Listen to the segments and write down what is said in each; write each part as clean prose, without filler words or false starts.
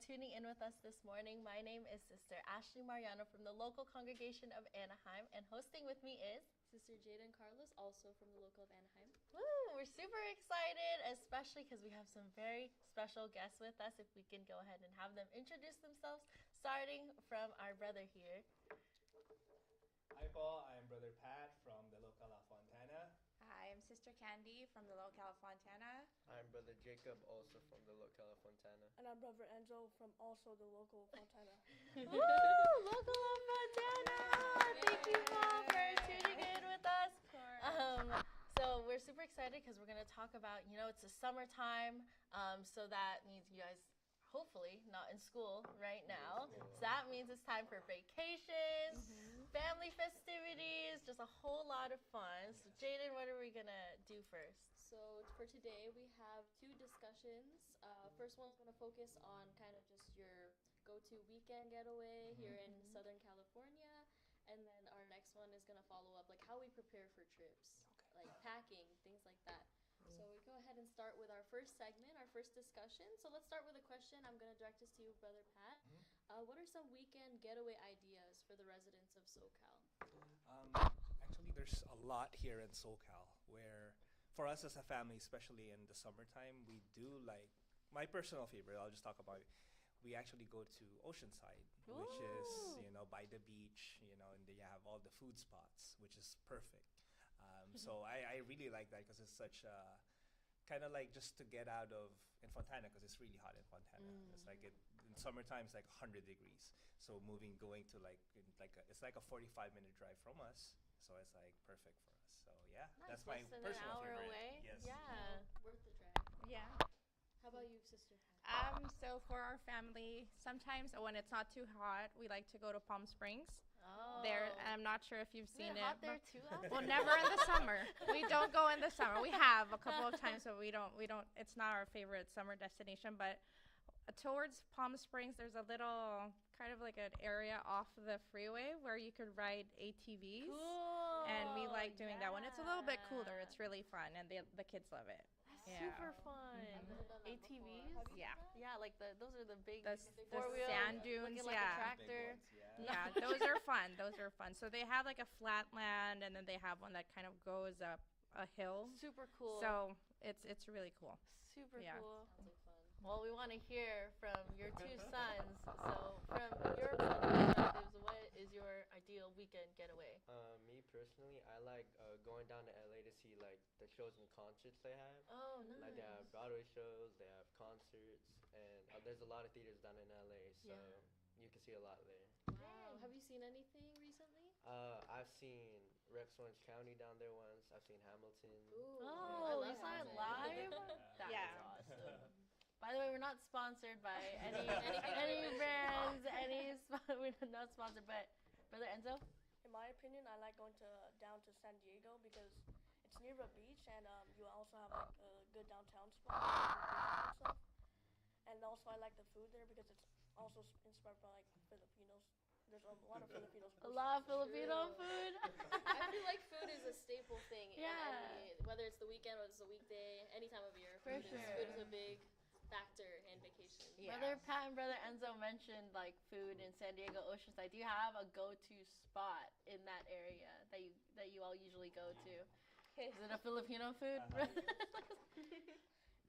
Tuning in with us this morning. My name is Sister Ashley Mariano from the local congregation of Anaheim, and hosting with me is Sister Jaden Carlos, also from the local of Anaheim. Woo! We're super excited, especially because we have some very special guests with us. If we can go ahead and have them introduce themselves, starting from our brother here. Hi, Paul. I'm Brother Pat from the local of Fontana. Hi, I'm Sister Candy from the locale of Fontana. I'm Brother Jacob, also from the locale of Fontana. And I'm Brother Enzo from also the local of Fontana. Woo! Local of Fontana! Thank you all for tuning in with us. So we're super excited because we're going to talk about, it's the summertime, so that means you guys hopefully not in school right now. So that means it's time for vacations, family festivities, just a whole lot of fun. So Jaden, what are we gonna do first? So for today, we have two discussions. First one's gonna focus on kind of just your go-to weekend getaway here in Southern California. And then our next one is gonna follow up, like how we prepare for trips, like packing, things like that. So we go ahead and start with our first segment, our first discussion. So let's start with a question. I'm going to direct this to you, Brother Pat. What are some weekend getaway ideas for the residents of SoCal? Actually, there's a lot here in SoCal where, for us as a family, especially in the summertime, we do like, my personal favorite, I'll just talk about it. We actually go to Oceanside, which is, by the beach, and then you have all the food spots, which is perfect. So I really like that because it's such kind of like just to get out of in Fontana, because it's really hot in Fontana. It's like in summertime it's like 100 degrees. So going to it's like a 45-minute drive from us. So it's like perfect for us. So yeah, nice. That's my Less than personal an hour favorite. away. Yes. Yeah. Worth the drive. Yeah. How about you, Sister? So for our family, sometimes when it's not too hot, we like to go to Palm Springs. Oh. There, I'm not sure if you've seen Is it it. hot there too? Well, never in the summer. We don't go in the summer. We have a couple of times, but we don't. It's not our favorite summer destination. But towards Palm Springs, there's a little kind of like an area off the freeway where you could ride ATVs. Cool. And we like doing that one. It's a little bit cooler. It's really fun, and the kids love it. That's super fun. ATVs? Yeah. Yeah, like those are the big The four-wheel sand dunes, looking like a tractor. Yeah, those are fun. Those are fun. So they have like a flat land, and then they have one that kind of goes up a hill. Super cool. So it's really cool. Super Yeah. cool. Sounds like fun. Well, we want to hear from your two sons. So from your perspectives, what is your ideal weekend getaway? Me personally, I like going down to LA to see like the shows and concerts they have. Oh, nice. Like they have Broadway shows, they have concerts, and there's a lot of theaters down in LA, so you can see a lot there. Wow. Have you seen anything recently? I've seen Rex Orange County down there once. I've seen Hamilton. Ooh, Oh, I you love saw it Hamilton. live? That Yeah. is awesome. By the way, we're not sponsored by any brands, we're not sponsored, but Brother Enzo? In my opinion, I like going down to San Diego because it's near the beach, and you also have like a good downtown spot and stuff. And also I like the food there because it's also inspired by like Filipinos. There's a lot of Filipinos. A lot of Filipino food. I feel like food is a staple thing. Yeah. Whether it's the weekend, whether it's the weekday, any time of year. For Food sure. is a big factor in vacation. Yeah. Brother Pat and Brother Enzo mentioned like food in San Diego Oceanside. Do you have a go-to spot in that area that you all usually go to? Is it a Filipino food?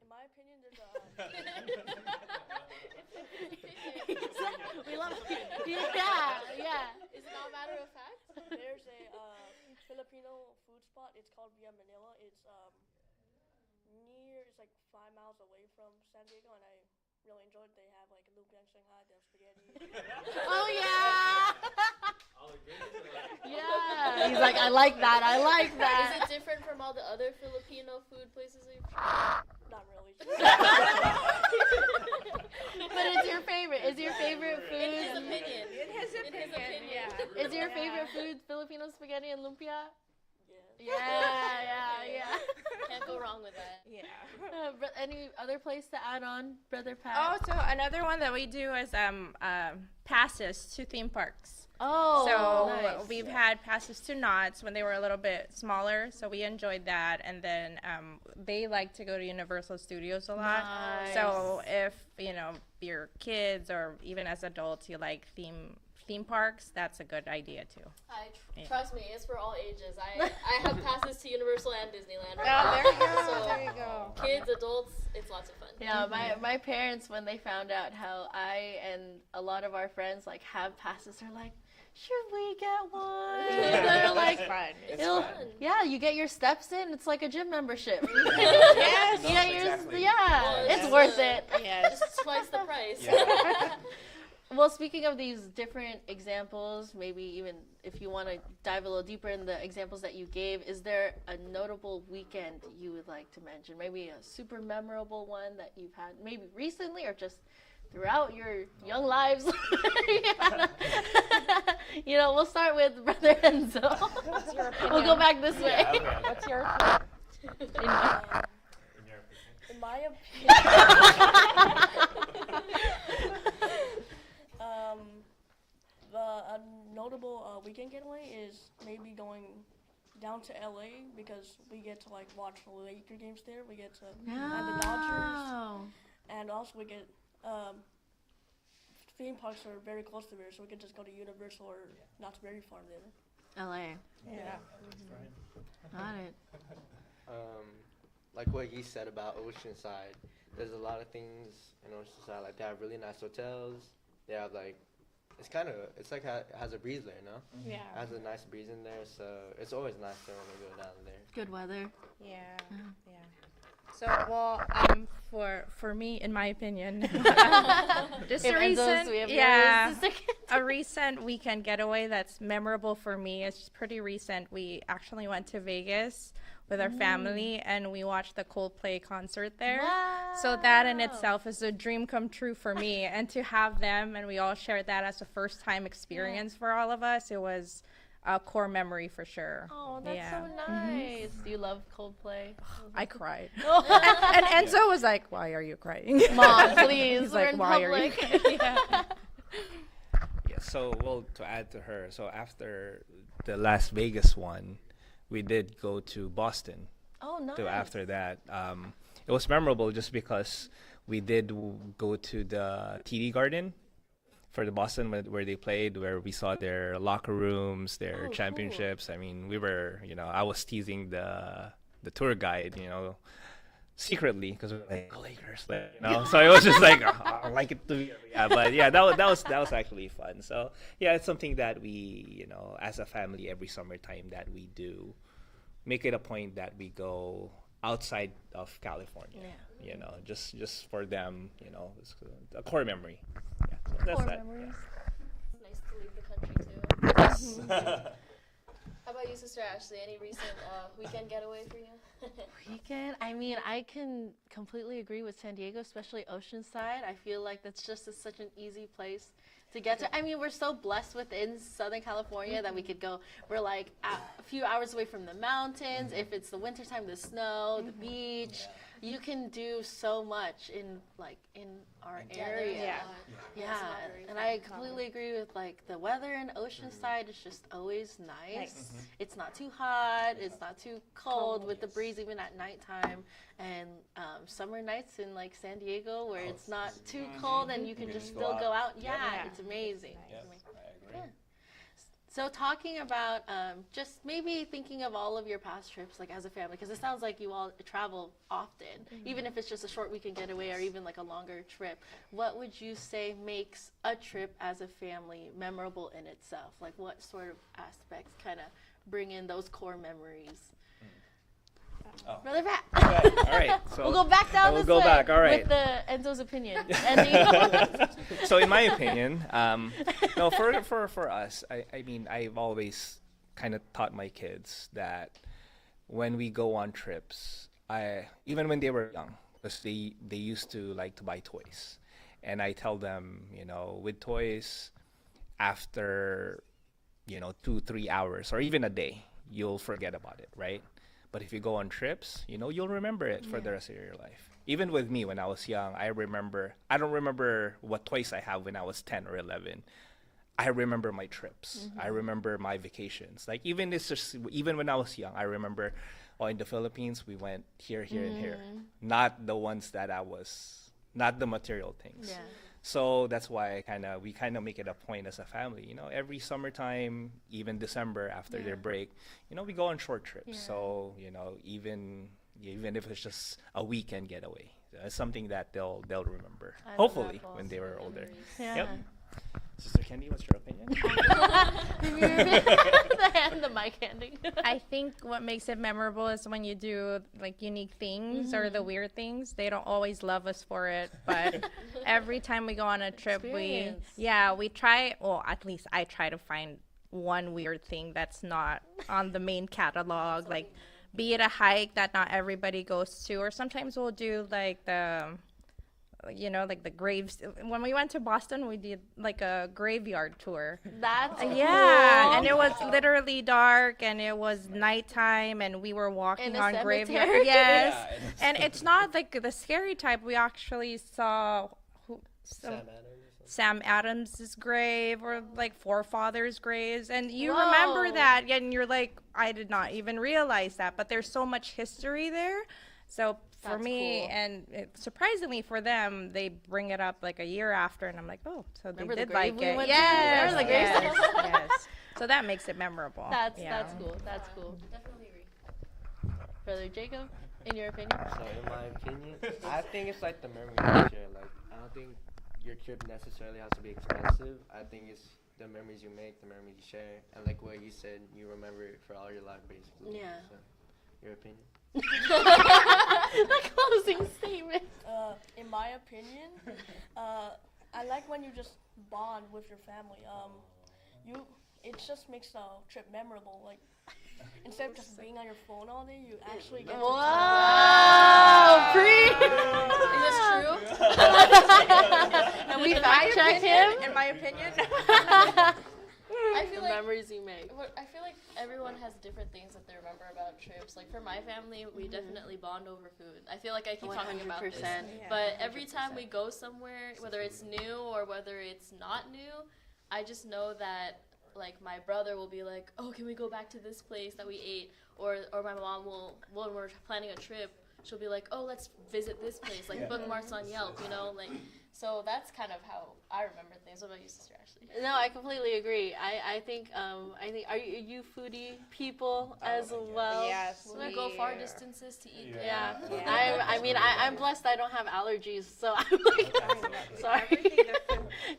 In my opinion, there's a we love yeah. Is it not a matter of fact? there's a Filipino food spot. It's called Via Manila. It's it's like 5 miles away from San Diego, and I really enjoyed it. They have like lumpiang Shanghai, they have spaghetti. Oh yeah. I'll agree to that. Yeah. He's like, I like that. I like Is that. it different from all the other Filipino food places we've tried? Not really. But it's your favorite. Is your favorite food? In his opinion. In his In his opinion. Yeah. Is your Yeah. favorite food Filipino spaghetti and lumpia? Yeah. Yeah. Can't go wrong with that. Yeah. Any other place to add on, Brother Pat? Oh, so another one that we do is passes to theme parks. Oh, So nice. we've had passes to Knott's when they were a little bit smaller, so we enjoyed that. And then they like to go to Universal Studios a lot. Nice. So if your kids or even as adults you like theme parks, that's a good idea too. Trust me, it's for all ages. I have passes to Universal and Disneyland right Oh, now. there you go. So There you go. kids, adults, it's lots of fun. Yeah, my parents, when they found out how I and a lot of our friends like have passes, they're like, should we get one? And they're like, Fun. "It'll- fun. yeah, you get your steps in. It's like a gym membership. Yes. You get yours, Exactly. yeah, Well, it's it's worth a- it. Yes. Just twice the price. Yeah. Well, speaking of these different examples, maybe even if you want to dive a little deeper in the examples that you gave, is there a notable weekend you would like to mention? Maybe a super memorable one that you've had, maybe recently or just throughout your young lives? We'll start with Brother Enzo. What's your opinion? We'll go back this way. Yeah, okay. What's your opinion? In my opinion, a notable weekend getaway is maybe going down to LA because we get to like watch the Laker games there. We get to and the Dodgers, and also we get theme parks are very close to there, so we can just go to Universal or not very far there. LA. Yeah. Got it. Like what he said about Oceanside, there's a lot of things in Oceanside. Like they have really nice hotels. They have like, it's like it has a breeze there, Yeah. It has a nice breeze in there, so it's always nice there when we go down there. Good weather. Yeah. Yeah. So, well, for me, in my opinion, just If a Enzo's, recent, we have yeah, yours. a recent weekend getaway that's memorable for me. It's pretty recent. We actually went to Vegas with our family, and we watched the Coldplay concert there. So that in itself is a dream come true for me, and to have them, and we all shared that as a first time experience for all of us. It was a core memory for sure. Oh, that's Yeah. so nice. Do you love Coldplay? I cried. And Enzo was like, "Why are you crying?" Mom, please. He's we're like, in "Why are you?" public. Yeah. Yeah, so well, to add to her, so after the Las Vegas one, we did go to Boston. Oh, nice. To after that, it was memorable just because we did go to the TD Garden for the Boston where they played, where we saw their locker rooms, their cool. championships. I mean, we were, I was teasing the tour guide, secretly because we were like, "Go Lakers," So it was just like, I like it to be, yeah. But yeah, that was actually fun. So yeah, it's something that we, as a family, every summertime that we do, make it a point that we go outside of California. Just for them, it's a core memory. Yeah, so that's Core that. memories. It's nice to leave the country too. Yeah. How about you, Sister Ashley? Any recent weekend getaway for you? Weekend? I mean, I can completely agree with San Diego, especially Oceanside. I feel like that's just such an easy place to get to. I mean, we're so blessed within Southern California that we could go. We're like a few hours away from the mountains. If it's the wintertime, the snow, the beach. You can do so much in our area. Yeah, and I completely agree with the weather in Oceanside is just always nice. It's not too hot, it's not too cold with the breeze even at nighttime. And summer nights in San Diego where it's not too cold and you can just still go out. Yeah, it's amazing. Yes, I agree. So talking about just maybe thinking of all of your past trips as a family, because it sounds like you all travel often, even if it's just a short weekend getaway or even a longer trip. What would you say makes a trip as a family memorable in itself? What sort of aspects kind of bring in those core memories? Oh. Brother Pat. Okay, all right. So We'll go back down we'll this go way back, all right. with Enzo's opinion. Ending. So in my opinion, no, for us, I mean, I've always kind of taught my kids that when we go on trips, even when they were young, because they used to like to buy toys, and I tell them, with toys, after 2-3 hours or even a day, you'll forget about it, right? But if you go on trips, you'll remember it for the rest of your life. Even with me when I was young, I don't remember what toys I have when I was 10 or 11. I remember my trips. I remember my vacations. Like even when I was young, I remember in the Philippines we went here, and here. Not the ones that not the material things. Yeah. So that's why we kind of make it a point as a family. Every summertime, even December after their break, we go on short trips. Yeah. So even if it's just a weekend getaway, it's something that they'll remember. I love Hopefully that, when Paul. they were older. Yeah. Yep. Sister Candy, what's your opinion? The mic handing. I think what makes it memorable is when you do like unique things or the weird things. They don't always love us for it, but every time we go on a trip, we try, well, at least I try to find one weird thing that's not on the main catalog, like be it a hike that not everybody goes to, or sometimes we'll do like the graves. When we went to Boston, we did like a graveyard tour. That's Yeah, and it was literally dark, and it was nighttime, and we were walking In a on cemetery? graveyard. Yes, Yeah, and it's not like the scary type. We actually saw Sam Adams's grave, or like forefathers' graves, and you remember Whoa. that, and you're like, I did not even realize that, but there's so much history there. So for That's me, cool. and surprisingly for them, they bring it up like a year after, and I'm like, oh, so Remember they the did grave like we it. went to? Yes, Remember the grave yes, stuff? yes. So that makes it memorable. That's Yeah. cool. That's cool. Definitely agree. Brother Jacob, in your opinion? So in my opinion, I think it's like the memories you share. Like I don't think your trip necessarily has to be expensive. I think it's the memories you make, the memories you share, and like what you said, you remember it for all your life, basically. Yeah. So, your opinion? The closing statement. In my opinion, I like when you just bond with your family. It just makes the trip memorable. Like instead of just being on your phone all day, you actually get to Wow, free. Is this true? And we fact check him. In my opinion. I feel The like memories you make. I feel like everyone has different things that they remember about trips. Like for my family, we definitely bond over food. I feel like I keep talking about this, 100%. but every time we go somewhere, whether it's new or whether it's not new, I just know that like my brother will be like, oh, can we go back to this place that we ate? Or my mom will, when we're planning a trip, she'll be like, oh, let's visit this place, like bookmarks on Yelp, like. So that's kind of how I remember things. What about you, Sister Ashley? No, I completely agree. I think are you foodie people as well? Yes. We're gonna go far distances to eat there. Yeah. Yeah. I'm blessed. I don't have allergies, so I'm like, sorry.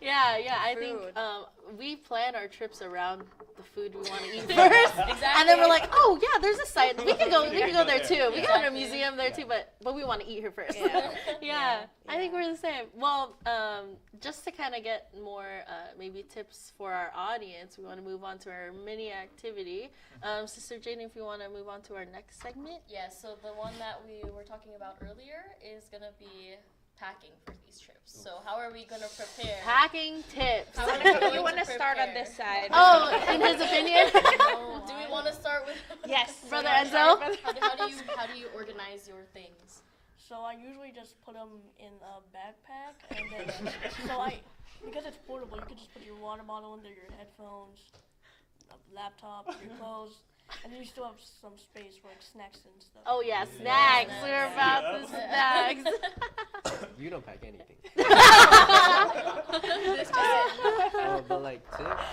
Yeah. I think we plan our trips around the food we want to eat first, and then we're like, oh yeah, there's a site we can go there too. We can go to a museum there too, but we want to eat here first. Yeah. I think we're the same. Well, just to kind of get more maybe tips for our audience, we want to move on to our mini activity. Sister Jaden, if you want to move on to our next segment. Yeah, so the one that we were talking about earlier is going to be packing for these trips. So how are we going to prepare? Packing tips. How are we going You want to start on prepare? this side? Oh, in his opinion? Do we want to start with Yes. Brother Enzo? how do you organize your things? So I usually just put them in a backpack, and then because it's portable, you can just put your water bottle in there, your headphones, a laptop, your clothes, and then you still have some space for like snacks and stuff. Oh yeah, snacks. We're about the snacks. You don't pack anything. This just But like tips,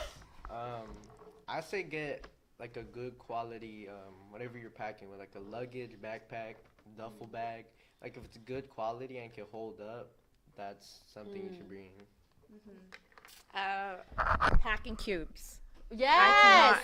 I say get like a good quality whatever you're packing with, like a luggage, backpack, duffel bag. Like if it's good quality and can hold up, that's something you should bring. Packing cubes. Yes.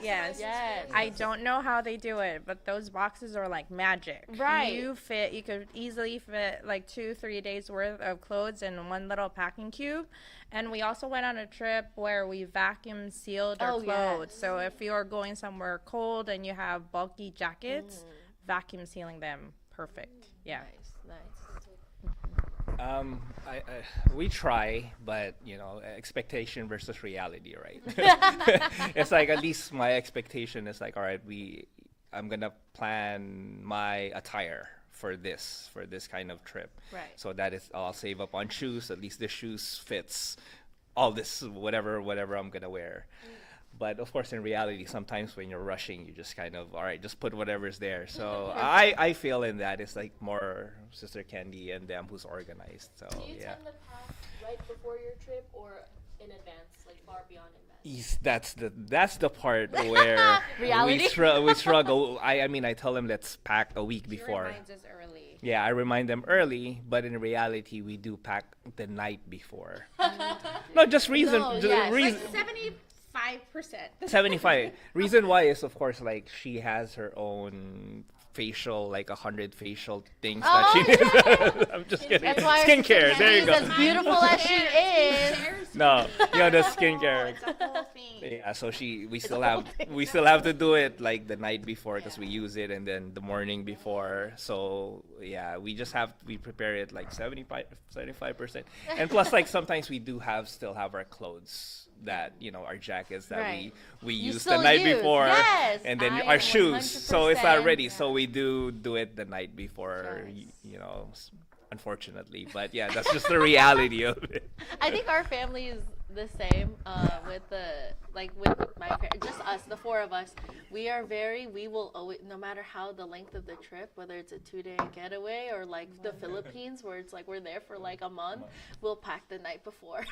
Yes. I don't know how they do it, but those boxes are like magic. Right. You could easily fit like 2-3 days worth of clothes in one little packing cube. And we also went on a trip where we vacuum sealed our clothes. So if you're going somewhere cold and you have bulky jackets, vacuum sealing them, perfect. Yeah. Nice. We try, but expectation versus reality, right? It's like at least my expectation is like, all right, I'm gonna plan my attire for this kind of trip. Right. So that is, I'll save up on shoes. At least the shoes fits all this whatever I'm gonna wear. But of course, in reality, sometimes when you're rushing, you just kind of, all right, just put whatever's there. So I feel in that it's like more Sister Candy and them who's organized. So Do you yeah. tend to pack right before your trip or in advance, like far beyond advance? That's the part where Reality? we struggle. I mean, I tell them let's pack a week He before. reminds us early. Yeah, I remind them early, but in reality, we do pack the night before. No, just reason. No, just yes. reason. 75%. 75. Reason why is, of course, like she has her own facial, like 100 facial things that she needs. I'm just kidding. That's why Skincare. There you she's as go. beautiful as she is. No, the skincare. It's a whole thing. Yeah, so we still have to do it like the night before because we use it, and then the morning before. So yeah, we prepare it like 75%, and plus like sometimes we still have our clothes that our jackets that Right. we You use still the night use. before, Yes, and then I our am shoes. So it's not 100%. ready. So we do it the night before. Yes. Unfortunately, but yeah, that's just the reality of it. I think our family is the same with my parents, just us, the four of us. We will always, no matter how the length of the trip, whether it's a 2-day getaway or like the Philippines where it's like we're there for like a month, we'll pack the night before.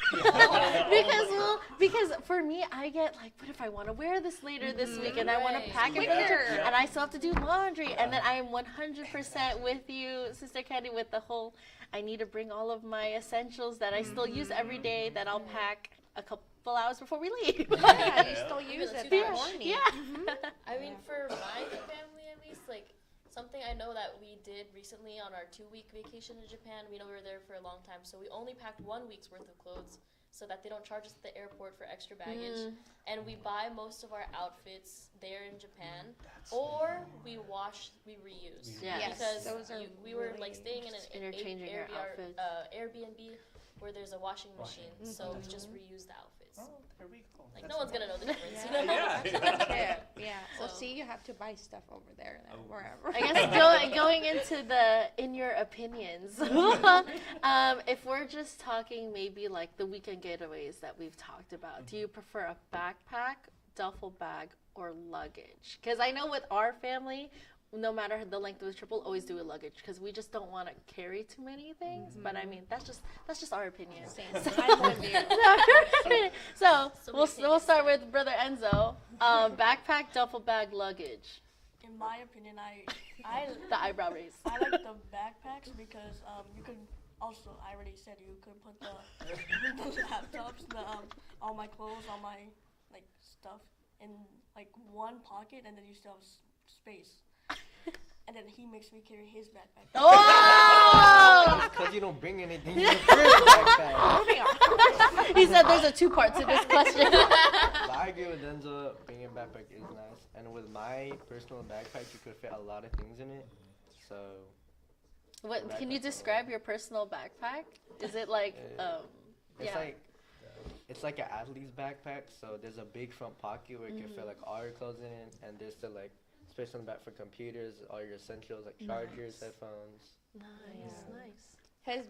because for me, I get like, what if I want to wear this later this week and I want to pack it for the trip and I still have to do laundry, and then I am 100% with you, Sister Candy, with the whole, I need to bring all of my essentials that I still use every day that I'll pack a couple hours before we leave. Yeah, you still use it Yeah. that morning. Yeah. I mean, for my family at least, like something I know that we did recently on our 2-week vacation to Japan. We know we were there for a long time, so we only packed 1 week's worth of clothes so that they don't charge us at the airport for extra baggage. And we buy most of our outfits there in Japan, or we reuse. Yes. Because Those are we were like staying in an Interchanging your outfits. Airbnb where there's a washing machine, so we just reuse the outfits. There we go. Like no one's gonna know the difference. Yeah. You know? Yeah. Well, So- see, you have to buy stuff over there, then, wherever. I guess going into in your opinions, if we're just talking maybe like the weekend getaways that we've talked about, do you prefer a backpack, duffel bag, or luggage? Because I know with our family, no matter the length of the trip, we'll always do a luggage because we just don't want to carry too many things. But I mean, that's just our opinion. I'm with you. So we we'll start with Brother Enzo. Backpack, duffel bag, luggage. In my opinion, I The eyebrow raise. I like the backpacks because you could also, I already said, you could put the laptops, all my clothes, all my like stuff in like one pocket, and then you still have space. And then he makes me carry his backpack. Oh! Because you don't bring anything in your first backpack. He said there's a 2 parts to this question. But I agree with Denzel. Bringing a backpack is nice. And with my personal backpack, you could fit a lot of things in it. So What can you describe your personal backpack? Is it like it's yeah. like it's like an athlete's backpack. So there's a big front pocket where you can fit like all your clothes in it, and there's still like space on the back for computers, all your essentials like chargers, headphones. Nice. His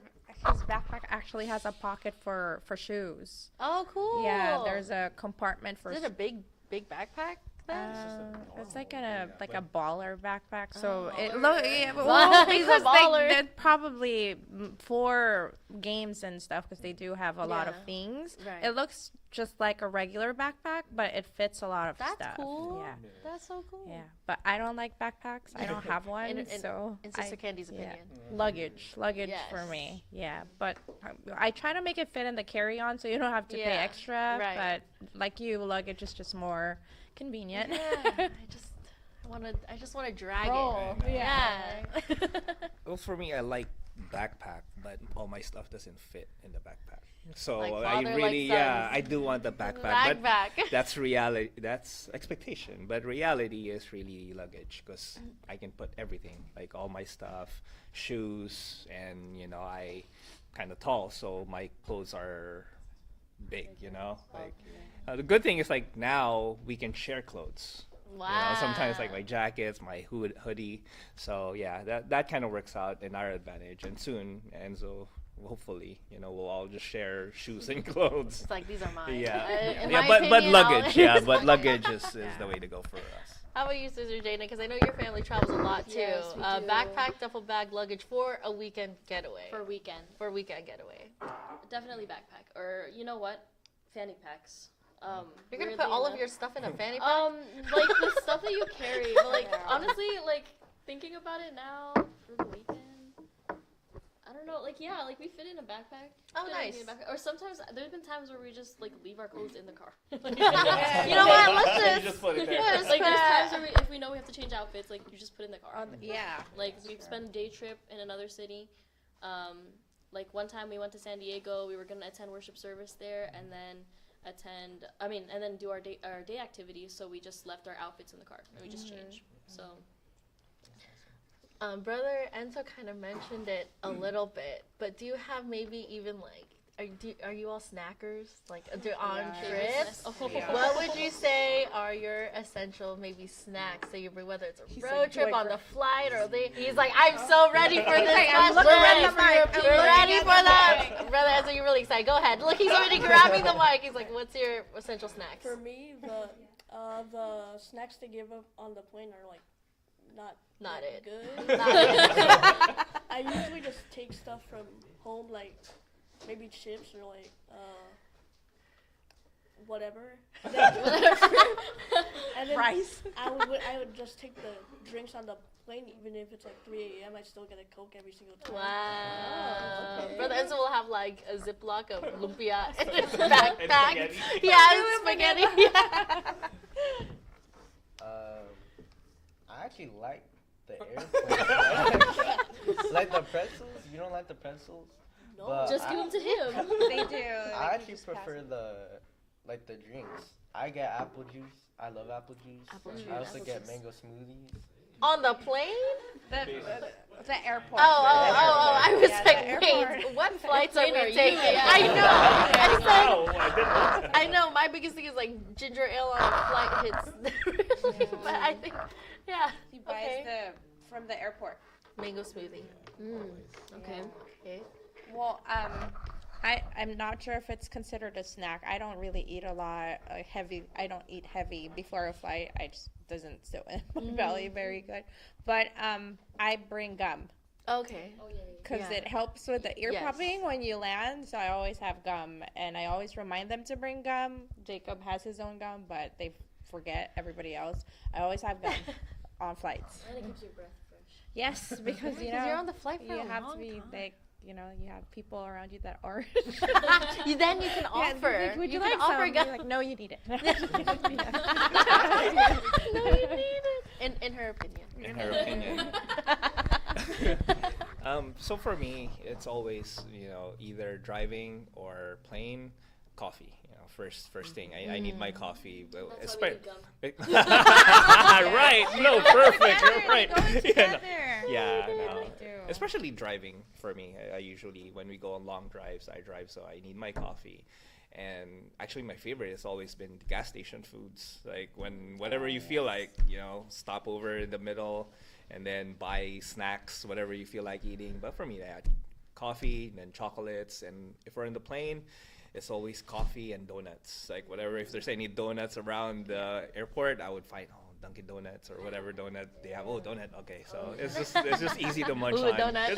backpack actually has a pocket for shoes. Oh, cool. Yeah, there's a compartment for. Is it a big backpack then? It's like a baller backpack. So Oh. it look yeah, Well, well, he's a because baller. they're probably for games and stuff because they do have a lot of Yeah. things. Right. It looks just like a regular backpack, but it fits a lot of That's stuff. cool. Yeah. That's so cool. Yeah, but I don't like backpacks. I don't have one, In so Sister I- Candy's yeah. opinion. Luggage for Yes. me. Yeah, but I try to make it fit in the carry-on so you don't have to pay Yeah, extra. right. But like you, luggage is just more convenient. Yeah. I just want to drag Roll. it. Yeah. Well, for me, I like backpack, but all my stuff doesn't fit in the backpack. So Like I father, like really, son. yeah, I do want the backpack, but Backpack. that's reality. That's expectation, but reality is really luggage because I can put everything, like all my stuff, shoes, and I kind of tall, so my clothes are big, you know. Like the good thing is like now we can share clothes. Wow. You know, sometimes like my jackets, my hoodie. So yeah, that kind of works out in our advantage. And soon, Enzo, hopefully, you know, we'll all just share shoes and clothes. It's like these are mine. Yeah, In yeah, my but opinion, luggage, yeah, but luggage is the way to go for us. How about you, Sister Jana? Because I know your family travels a lot too. Yes, we do. Backpack, duffel bag, luggage for a weekend getaway. For a weekend. For a weekend getaway. Definitely backpack. Or you know what? Fanny packs. You're gonna put weirdly all of enough- your stuff in a fanny pack? Like the stuff that you carry. But like honestly, like thinking about it now for the weekend, I don't know. Like yeah, like we fit in a backpack. Oh, fit nice. in a backpack. Or sometimes there's been times where we just like leave our clothes in the car. You know what? Let's You just just put it there. let's Like there's put- times where if we know we have to change outfits, like you just put it in the car. Yeah. Like we spent a day trip in another city. Like one time we went to San Diego. We were gonna attend worship service there, and then do our day activities. So we just left our outfits in the car and we just changed. So Brother Enzo kind of mentioned it a little bit, but do you have maybe even like, are you all snackers? Like on trips? Oh. Yeah. What would you say are your essential maybe snacks that you bring, whether it's a He's road like, trip, like, on the flight, or he's like, I'm so ready for this. like, I'm question. looking at the mic. We're I'm ready looking for at the that. mic. Brother Enzo, you're really excited. Go ahead. Look, he's already grabbing the mic. He's like, what's your essential snacks? For me, the snacks they give up on the plane are like not it. good. Not it. I usually just take stuff from home, like maybe chips or like whatever. And then Rice. I would just take the drinks on the plane, even if it's like 3 a.m. I still get a Coke every single time. Wow. Okay. Brother Enzo will have like a Ziploc of lumpia in his And backpack. spaghetti. Yeah, and spaghetti. Yeah. I actually like the airplane. Like the pretzels. You don't like the pretzels? No. But just give them to him. They do. I actually prefer the drinks. I get apple juice. I love apple juice. Apple juice. I also Apple get juice. mango smoothies. On the plane? The airport. Oh, I was Yeah, the like, airport. wait, what flights are plane we are you? taking? Yeah. I know. It's like, Oh, I didn't know that. I know, my biggest thing is like ginger ale on a flight hits really, but I think, yeah. He buys Okay. from the airport. Mango smoothie. Okay. Okay. Well, I'm not sure if it's considered a snack. I don't really eat a lot heavy. I don't eat heavy before a flight. I just doesn't sit in my belly very good. But I bring gum Okay. Oh yeah. because Yeah. it helps with the ear Yes. popping when you land. So I always have gum, and I always remind them to bring gum. Jacob has his own gum, but they forget everybody else. I always have gum on flights. And it keeps your breath fresh. Yes, because you Because know you're on the flight for you a have long to be time. like, you know, you have people around you that aren't. Then you can Yeah, offer. like, would you can like offer some? gum. You're like, no, you need it. No, you need it. In her opinion. In her opinion. So for me, it's always, you know, either driving or plane, coffee. You know, first thing. I need my coffee. Well, That's why we need gum. Right. No, perfect. You're right. They go Yeah, no. together. Yeah, They no. really do. Especially driving for me. I usually, when we go on long drives, I drive, so I need my coffee. And actually, my favorite has always been gas station foods. Like whatever you feel like, you know, stop over in the middle and then buy snacks, whatever you feel like eating. But for me, coffee and then chocolates. And if we're in the plane, it's always coffee and donuts. Like whatever, if there's any donuts around the airport, I would find Dunkin' Donuts or whatever donut they have. Oh, donut. Okay, so it's just easy to munch Ooh, on. donut.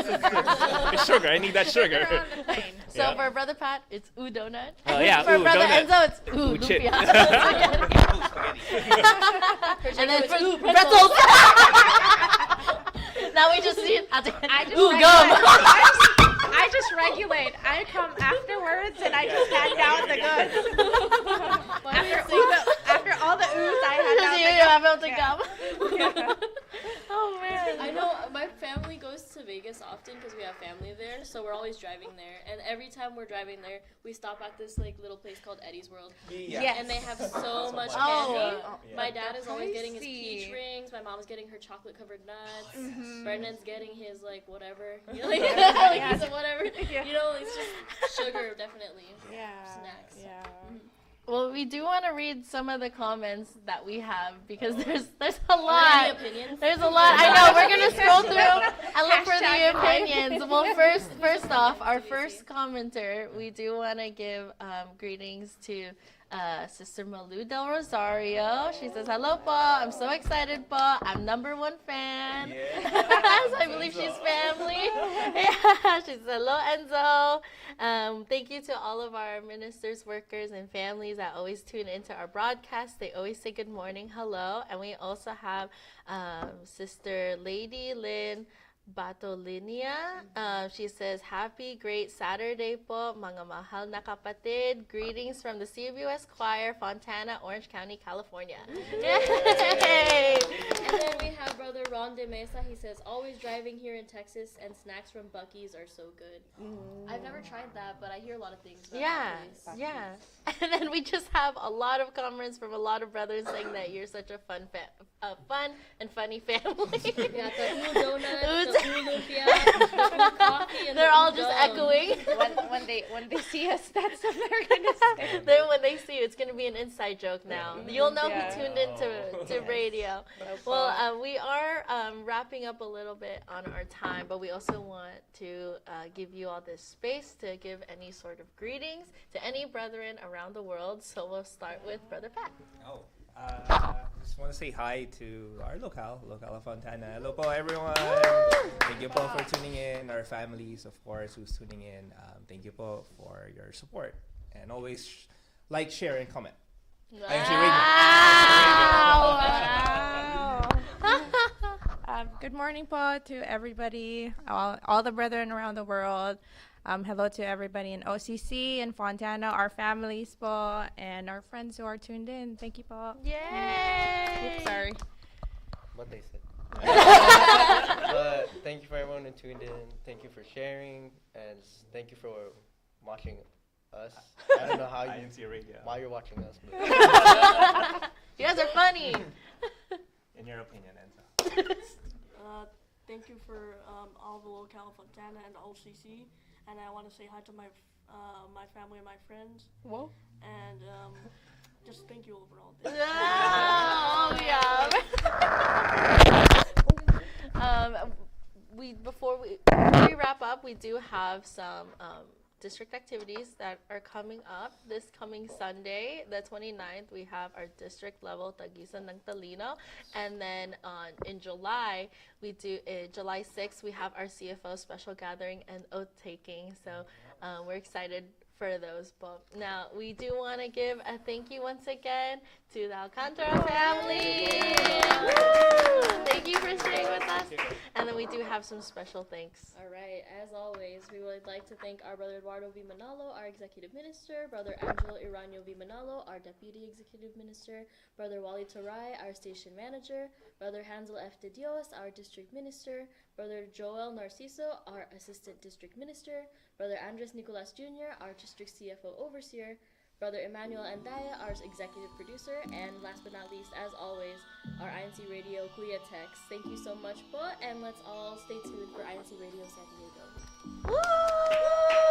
It's sugar. I need that sugar. Sugar on the plane. So Yeah. for Brother Pat, it's ooh donut. Oh, yeah, For ooh, Brother donut. Enzo, it's ooh Ooh, chip. lumpia. And then Jacob, for it's ooh, pretzels. Now we just see it. I just Ooh, regulate. gum. I just regulate. I come afterwards and I just hand out the goods. after all the oohs, I hand You out have the to gum. gum. Oh man. I know my family goes to Vegas often because we have family there, so we're always driving there. And every time we're driving there, we stop at this like little place called Eddie's World. Yes. And they have so much Oh. candy. My dad is always getting his Pricey. peach rings. My mom's getting her chocolate covered nuts. Mhm. Brendan's getting his like whatever. You know, like, Yeah. like he's a whatever. Yeah. You know, it's just sugar definitely. Yeah. Snacks. Yeah. Well, we do want to read some of the comments that we have because there's a Are there lot. any opinions? There's a lot. I know. We're gonna scroll through and look for the Hashtag opinions. Well, first off, our first commenter, we do want to give greetings to Sister Malu Del Rosario. She says, "Hello, Pa. I'm so excited, Pa. I'm #1 fan." Yeah. So I believe she's family. Yeah. She says, "Hello, Enzo." Thank you to all of our ministers, workers, and families that always tune into our broadcast. They always say good morning, hello. And we also have Sister Lady Lynn Batolinia. She says, "Happy great Saturday po, mga mahal na kapatid. Greetings from the CBUS Choir, Fontana, Orange County, California." Yay! And then we have Brother Ron de Mesa. He says, "Always driving here in Texas, and snacks from Buc-ee's are so good." I've never tried that, but I hear a lot of things about Yeah, that place. yeah. And then we just have a lot of comments from a lot of brothers saying that you're such a fun and funny family. Yeah, the Ooh Donuts, Ooh the Ooh Lumpia, the Ooh Coffee, and They're the all Ooh just Gum. echoing. when they see us, that's what they're gonna say. Then when they see you, it's gonna be an inside joke now. You'll know Yeah. who tuned into to radio. Well, we are wrapping up a little bit on our time, but we also want to give you all this space to give any sort of greetings to any brethren around the world. So we'll start with Brother Pat. Oh, just want to say hi to our locale Fontana. Hello po, everyone. Thank you po for tuning in. Our families, of course, who's tuning in. Thank you po for your support. And always like, share, and comment. Good morning po to everybody, all the brethren around the world. Hello to everybody in OCC and Fontana, our families po, and our friends who are tuned in. Thank you po. Yay! Oops, sorry. What they said. But thank you for everyone who tuned in. Thank you for sharing, and thank you for watching us. I don't know how why you're watching us. But You guys are funny. In your opinion, Enzo. Thank you for all the locale Fontana and OCC, and I want to say hi to my my family and my friends. Whoa. And just thank you overall. Oh, yeah. Before we wrap up, we do have some district activities that are coming up. This coming Sunday, the 29th, we have our district level Tagisan ng Talino. And then in July, July 6th, we have our CFO special gathering and oath taking. So we're excited for those. But now we do want to give a thank you once again to the Alcantara family. Woo! Thank you for staying with us. And then we do have some special thanks. All right, as always, we would like to thank our Brother Eduardo V. Manalo, our Executive Minister, Brother Angelo Iranio V. Manalo, our Deputy Executive Minister, Brother Wally Taray, our Station Manager, Brother Hansel F. De Dios, our District Minister, Brother Joel Narciso, our Assistant District Minister, Brother Andres Nicolas Jr., our District CFO Overseer, Brother Emmanuel Andaya, our Executive Producer, and last but not least, as always, our INCRadio Kuya Tex. Thank you so much po, and let's all stay tuned for INCRadio San Diego. Woo!